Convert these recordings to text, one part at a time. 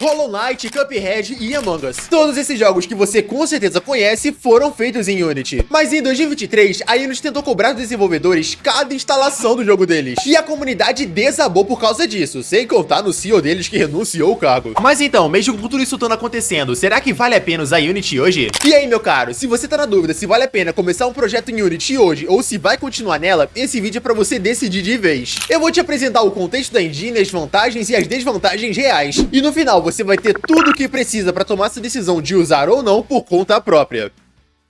Hollow Knight, Cuphead e Among Us. Todos esses jogos que você com certeza conhece foram feitos em Unity. Mas em 2023, a Unity tentou cobrar dos desenvolvedores cada instalação do jogo deles. E a comunidade desabou por causa disso, sem contar no CEO deles que renunciou o cargo. Mas então, mesmo com tudo isso estando acontecendo, será que vale a pena usar Unity hoje? E aí, meu caro, se você tá na dúvida se vale a pena começar um projeto em Unity hoje ou se vai continuar nela, esse vídeo é pra você decidir de vez. Eu vou te apresentar o contexto da engine, as vantagens e as desvantagens reais. E no final, você vai ter tudo o que precisa para tomar essa decisão de usar ou não por conta própria.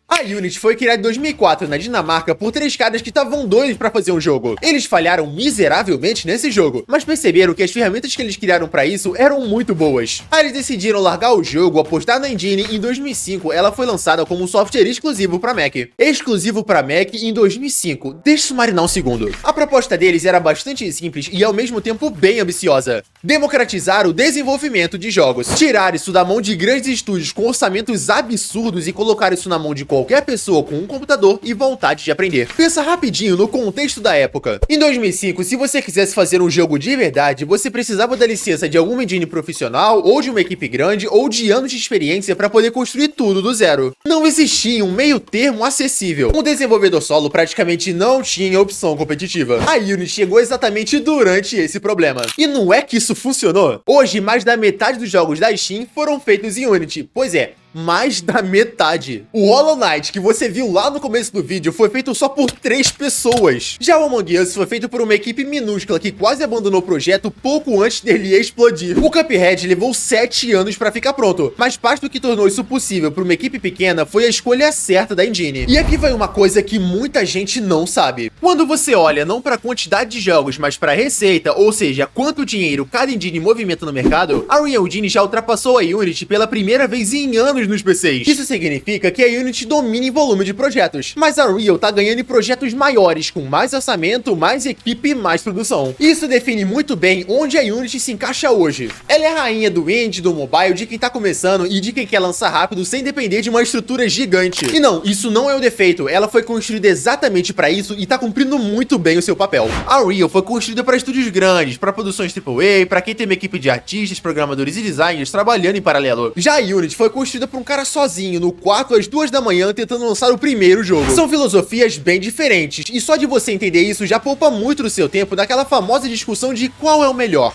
A Unity foi criada em 2004 na Dinamarca por 3 caras que estavam doidos pra fazer um jogo. Eles falharam miseravelmente nesse jogo, mas perceberam que as ferramentas que eles criaram pra isso eram muito boas. Aí eles decidiram largar o jogo, apostar na engine e em 2005 ela foi lançada como um software exclusivo pra Mac. Exclusivo pra Mac em 2005. Deixa isso marinar um segundo. A proposta deles era bastante simples e ao mesmo tempo bem ambiciosa. Democratizar o desenvolvimento de jogos. Tirar isso da mão de grandes estúdios com orçamentos absurdos e colocar isso na mão de qualquer pessoa com um computador e vontade de aprender. Pensa rapidinho no contexto da época. Em 2005, se você quisesse fazer um jogo de verdade, você precisava da licença de alguma engine profissional, ou de uma equipe grande, ou de anos de experiência para poder construir tudo do zero. Não existia um meio termo acessível. Um desenvolvedor solo praticamente não tinha opção competitiva. A Unity chegou exatamente durante esse problema. E não é que isso funcionou? Hoje, mais da metade dos jogos da Steam foram feitos em Unity. Pois é, mais da metade. O Hollow Knight que você viu lá no começo do vídeo foi feito só por 3 pessoas. Já o Among Us foi feito por uma equipe minúscula que quase abandonou o projeto pouco antes dele explodir. O Cuphead levou 7 anos pra ficar pronto, mas parte do que tornou isso possível para uma equipe pequena foi a escolha certa da engine. E aqui vai uma coisa que muita gente não sabe. Quando você olha não para a quantidade de jogos, mas para a receita, ou seja, quanto dinheiro cada engine movimenta no mercado, a Unreal Engine já ultrapassou a Unity pela primeira vez em anos nos PCs. Isso significa que a Unity domina em volume de projetos, mas a Unreal tá ganhando em projetos maiores, com mais orçamento, mais equipe e mais produção. Isso define muito bem onde a Unity se encaixa hoje. Ela é a rainha do indie, do mobile, de quem tá começando e de quem quer lançar rápido sem depender de uma estrutura gigante. E não, isso não é o defeito, ela foi construída exatamente para isso e tá cumprindo muito bem o seu papel. A Unreal foi construída para estúdios grandes, para produções AAA, para quem tem uma equipe de artistas, programadores e designers trabalhando em paralelo. Já a Unity foi construída por um cara sozinho, no quarto às 2 da manhã, tentando lançar o primeiro jogo. São filosofias bem diferentes, e só de você entender isso já poupa muito do seu tempo naquela famosa discussão de qual é o melhor.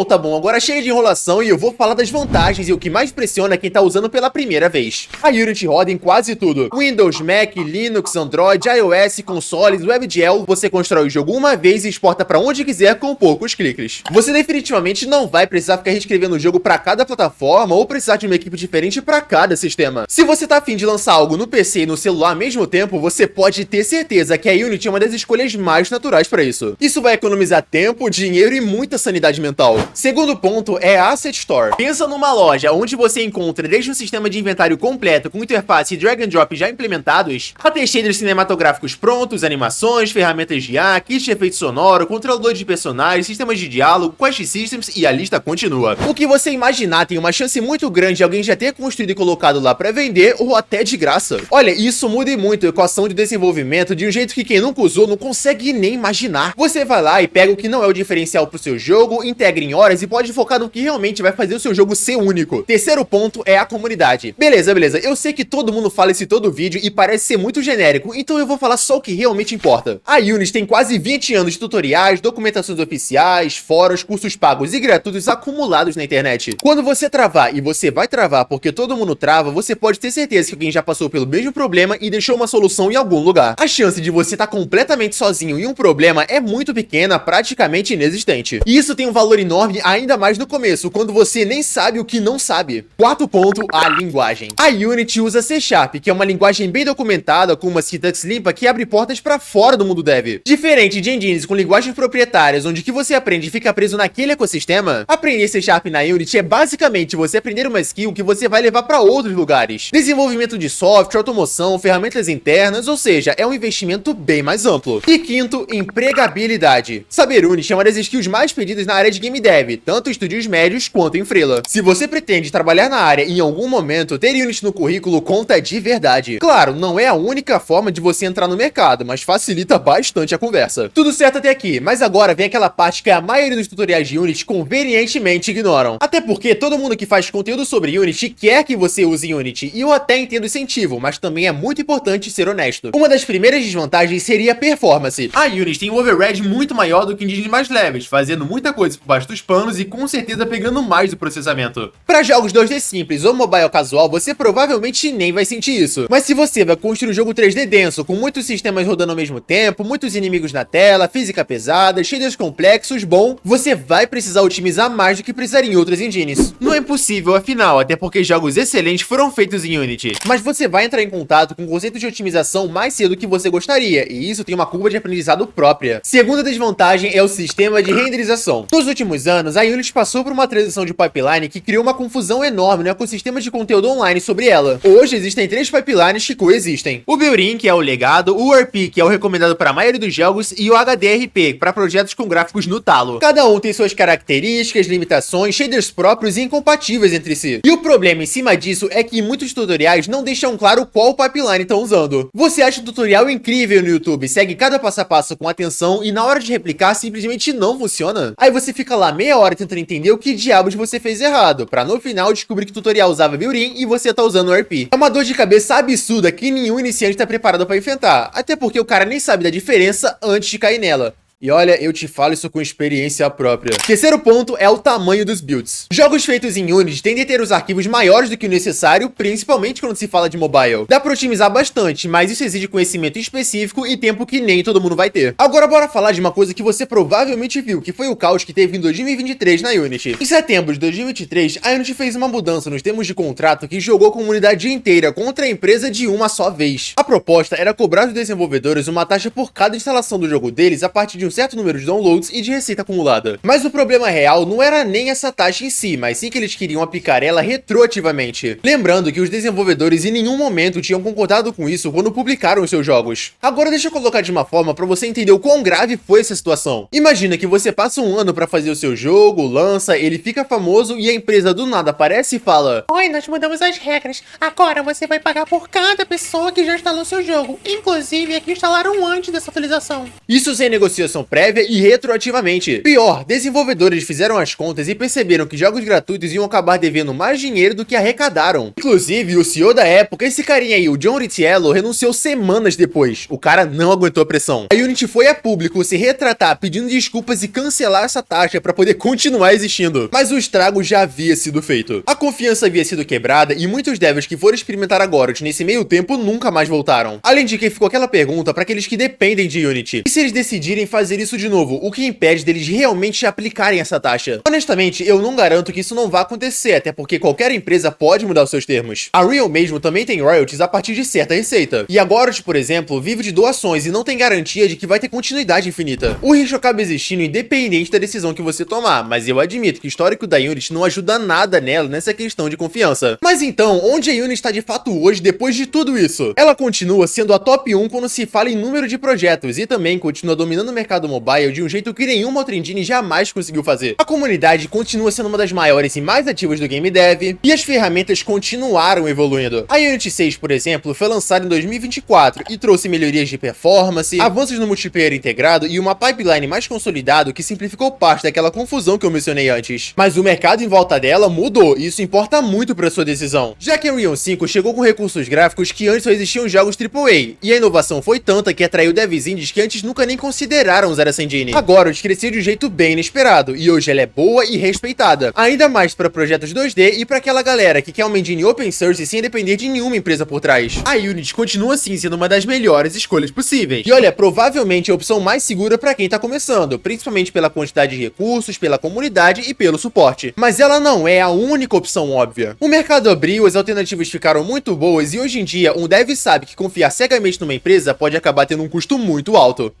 Tá bom, agora chega de enrolação e eu vou falar das vantagens e o que mais impressiona quem tá usando pela primeira vez. A Unity roda em quase tudo. Windows, Mac, Linux, Android, iOS, consoles, WebGL, você constrói o jogo uma vez e exporta pra onde quiser com poucos cliques. Você definitivamente não vai precisar ficar reescrevendo o jogo pra cada plataforma ou precisar de uma equipe diferente pra cada sistema. Se você tá afim de lançar algo no PC e no celular ao mesmo tempo, você pode ter certeza que a Unity é uma das escolhas mais naturais pra isso. Isso vai economizar tempo, dinheiro e muita sanidade mental. Segundo ponto é a Asset Store. Pensa numa loja onde você encontra desde um sistema de inventário completo com interface e drag and drop já implementados, até shaders cinematográficos prontos, animações, ferramentas de IA, kits de efeito sonoro, controlador de personagens, sistemas de diálogo, quest systems e a lista continua. O que você imaginar tem uma chance muito grande de alguém já ter construído e colocado lá pra vender ou até de graça. Olha, isso muda muito a equação de desenvolvimento de um jeito que quem nunca usou não consegue nem imaginar. Você vai lá e pega o que não é o diferencial pro seu jogo, integra em horas e pode focar no que realmente vai fazer o seu jogo ser único. Terceiro ponto é a comunidade. Beleza, eu sei que todo mundo fala isso em todo vídeo e parece ser muito genérico, então eu vou falar só o que realmente importa. A Unity tem quase 20 anos de tutoriais, documentações oficiais, fóruns, cursos pagos e gratuitos acumulados na internet. Quando você travar, e você vai travar porque todo mundo trava, você pode ter certeza que alguém já passou pelo mesmo problema e deixou uma solução em algum lugar. A chance de você estar completamente sozinho em um problema é muito pequena, praticamente inexistente. E isso tem um valor enorme ainda mais no começo, quando você nem sabe o que não sabe. Quarto ponto, a linguagem. A Unity usa C#, que é uma linguagem bem documentada, com uma syntax limpa que abre portas pra fora do mundo dev. Diferente de engines com linguagens proprietárias, onde que você aprende e fica preso naquele ecossistema, aprender C# na Unity é basicamente você aprender uma skill que você vai levar pra outros lugares. Desenvolvimento de software, automoção, ferramentas internas, ou seja, é um investimento bem mais amplo. E quinto, empregabilidade. Saber Unity é uma das skills mais pedidas na área de game dev, tanto em estúdios médios quanto em freela. Se você pretende trabalhar na área em algum momento, ter Unity no currículo conta de verdade. Claro, não é a única forma de você entrar no mercado, mas facilita bastante a conversa. Tudo certo até aqui, mas agora vem aquela parte que a maioria dos tutoriais de Unity convenientemente ignoram. Até porque todo mundo que faz conteúdo sobre Unity quer que você use Unity, e eu até entendo o incentivo, mas também é muito importante ser honesto. Uma das primeiras desvantagens seria a performance. A Unity tem um overhead muito maior do que engines mais leves, fazendo muita coisa por baixo dos panos e com certeza pegando mais do processamento. Para jogos 2D simples ou mobile casual, você provavelmente nem vai sentir isso. Mas se você vai construir um jogo 3D denso, com muitos sistemas rodando ao mesmo tempo, muitos inimigos na tela, física pesada, shaders complexos, bom, você vai precisar otimizar mais do que precisaria em outras engines. Não é impossível, afinal, até porque jogos excelentes foram feitos em Unity. Mas você vai entrar em contato com o conceito de otimização mais cedo do que você gostaria, e isso tem uma curva de aprendizado própria. Segunda desvantagem é o sistema de renderização. Nos últimos anos, a Unity passou por uma transição de pipeline que criou uma confusão enorme no ecossistema de conteúdo online sobre ela. Hoje existem 3 pipelines que coexistem. O Build-in, que é o legado, o RP, que é o recomendado para a maioria dos jogos, e o HDRP, para projetos com gráficos no talo. Cada um tem suas características, limitações, shaders próprios e incompatíveis entre si. E o problema em cima disso é que muitos tutoriais não deixam claro qual pipeline estão usando. Você acha o tutorial incrível no YouTube, segue cada passo a passo com atenção e na hora de replicar simplesmente não funciona? Aí você fica lá meia hora tentando entender o que diabos você fez errado, pra no final descobrir que o tutorial usava Build-in e você tá usando o RP. É uma dor de cabeça absurda que nenhum iniciante tá preparado pra enfrentar, até porque o cara nem sabe da diferença antes de cair nela. E olha, eu te falo isso com experiência própria. Terceiro ponto é o tamanho dos builds. Jogos feitos em Unity tendem a ter os arquivos maiores do que o necessário, principalmente quando se fala de mobile. Dá pra otimizar bastante, mas isso exige conhecimento específico e tempo que nem todo mundo vai ter. Agora bora falar de uma coisa que você provavelmente viu, que foi o caos que teve em 2023 na Unity. Em setembro de 2023, a Unity fez uma mudança nos termos de contrato que jogou a comunidade inteira contra a empresa de uma só vez. A proposta era cobrar dos desenvolvedores uma taxa por cada instalação do jogo deles a partir de um certo número de downloads e de receita acumulada. Mas o problema real não era nem essa taxa em si, mas sim que eles queriam aplicar ela retroativamente. Lembrando que os desenvolvedores em nenhum momento tinham concordado com isso quando publicaram os seus jogos. Agora deixa eu colocar de uma forma para você entender o quão grave foi essa situação. Imagina que você passa um ano para fazer o seu jogo, lança, ele fica famoso e a empresa do nada aparece e fala: Oi, nós mudamos as regras. Agora você vai pagar por cada pessoa que já instalou seu jogo, inclusive a que instalaram antes dessa atualização. Isso sem negociação prévia e retroativamente. Pior, desenvolvedores fizeram as contas e perceberam que jogos gratuitos iam acabar devendo mais dinheiro do que arrecadaram. Inclusive, o CEO da época, esse carinha aí, o John Ricciello, renunciou semanas depois. O cara não aguentou a pressão. A Unity foi a público se retratar pedindo desculpas e cancelar essa taxa para poder continuar existindo. Mas o estrago já havia sido feito. A confiança havia sido quebrada e muitos devs que foram experimentar agora nesse meio tempo nunca mais voltaram. Além de que ficou aquela pergunta para aqueles que dependem de Unity: e se eles decidirem fazer isso de novo, o que impede deles realmente aplicarem essa taxa? Honestamente, eu não garanto que isso não vá acontecer, até porque qualquer empresa pode mudar os seus termos. A Real mesmo também tem royalties a partir de certa receita. E a Gorot, por exemplo, vive de doações e não tem garantia de que vai ter continuidade infinita. O risco acaba existindo independente da decisão que você tomar, mas eu admito que o histórico da Unity não ajuda nada nela nessa questão de confiança. Mas então, onde a Unity está de fato hoje depois de tudo isso? Ela continua sendo a top 1 quando se fala em número de projetos e também continua dominando o mercado mobile de um jeito que nenhuma outra engine jamais conseguiu fazer. A comunidade continua sendo uma das maiores e mais ativas do game dev, e as ferramentas continuaram evoluindo. A Unity 6, por exemplo, foi lançada em 2024 e trouxe melhorias de performance, avanços no multiplayer integrado e uma pipeline mais consolidado que simplificou parte daquela confusão que eu mencionei antes. Mas o mercado em volta dela mudou, e isso importa muito para sua decisão, já que a Unreal 5 chegou com recursos gráficos que antes só existiam em jogos AAA, e a inovação foi tanta que atraiu devs indies que antes nunca nem consideraram usar essa engine. Agora, cresceu de um jeito bem inesperado, e hoje ela é boa e respeitada, ainda mais para projetos 2D e para aquela galera que quer uma engine open source sem depender de nenhuma empresa por trás. A Unity continua assim sendo uma das melhores escolhas possíveis. E olha, provavelmente a opção mais segura para quem tá começando, principalmente pela quantidade de recursos, pela comunidade e pelo suporte. Mas ela não é a única opção óbvia. O mercado abriu, as alternativas ficaram muito boas e hoje em dia um dev sabe que confiar cegamente numa empresa pode acabar tendo um custo muito alto.